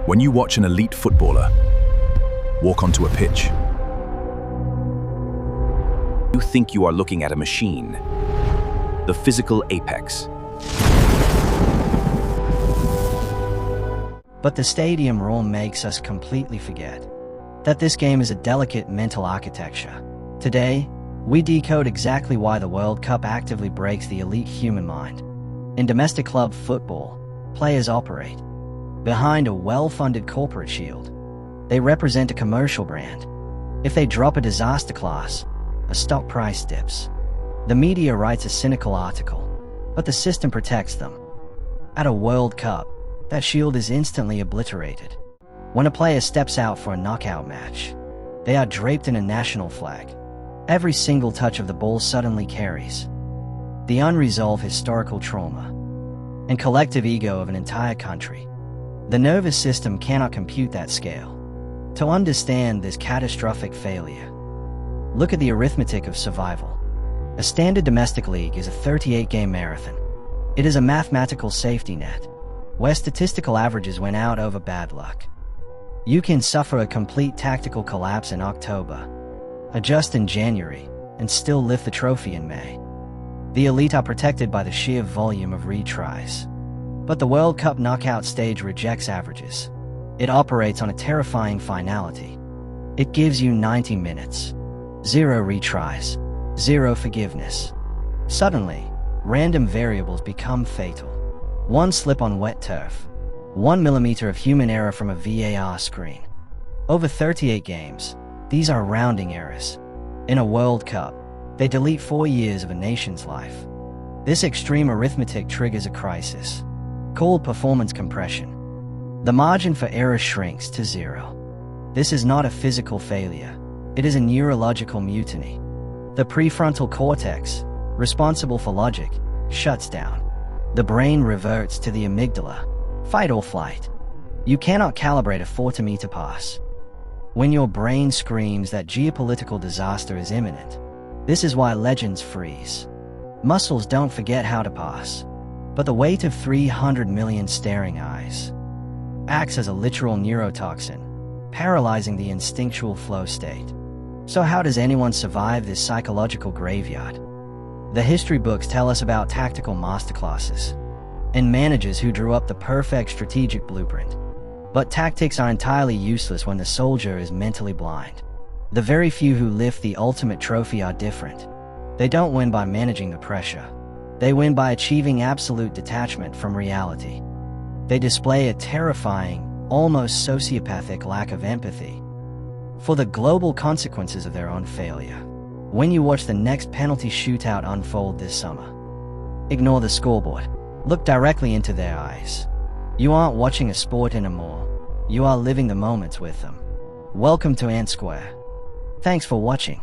When you watch an elite footballer walk onto a pitch, you think you are looking at a machine, the physical apex. But the stadium roar makes us completely forget that this game is a delicate mental architecture. Today, we decode exactly why the World Cup actively breaks the elite human mind. In domestic club football, players operate behind a well-funded corporate shield. They represent a commercial brand. If they drop a disaster class, a stock price dips. The media writes a cynical article, but the system protects them. At a World Cup, that shield is instantly obliterated. When a player steps out for a knockout match, they are draped in a national flag. Every single touch of the ball suddenly carries the unresolved historical trauma and collective ego of an entire country. The nervous system cannot compute that scale. To understand this catastrophic failure, look at the arithmetic of survival. A standard domestic league is a 38-game marathon. It is a mathematical safety net, where statistical averages win out over bad luck. You can suffer a complete tactical collapse in October, adjust in January, and still lift the trophy in May. The elite are protected by the sheer volume of retries. But the World Cup knockout stage rejects averages. It operates on a terrifying finality. It gives you 90 minutes, 0 retries, 0 forgiveness. Suddenly, random variables become fatal. One slip on wet turf, 1 millimeter of human error from a VAR screen. Over 38 games, these are rounding errors. In a World Cup, they delete 4 years of a nation's life. This extreme arithmetic triggers a crisis, called performance compression. The margin for error shrinks to 0. This is not a physical failure. It is a neurological mutiny. The prefrontal cortex, responsible for logic, shuts down. The brain reverts to the amygdala, fight or flight. You cannot calibrate a 40-meter pass when your brain screams that geopolitical disaster is imminent. This is why legends freeze. Muscles don't forget how to pass, but the weight of 300 million staring eyes acts as a literal neurotoxin, paralyzing the instinctual flow state. So how does anyone survive this psychological graveyard? The history books tell us about tactical masterclasses and managers who drew up the perfect strategic blueprint. But tactics are entirely useless when the soldier is mentally blind. The very few who lift the ultimate trophy are different. They don't win by managing the pressure. They win by achieving absolute detachment from reality. They display a terrifying, almost sociopathic lack of empathy for the global consequences of their own failure. When you watch the next penalty shootout unfold this summer, ignore the scoreboard. Look directly into their eyes. You aren't watching a sport anymore. You are living the moments with them. Welcome to AntSquare. Thanks for watching.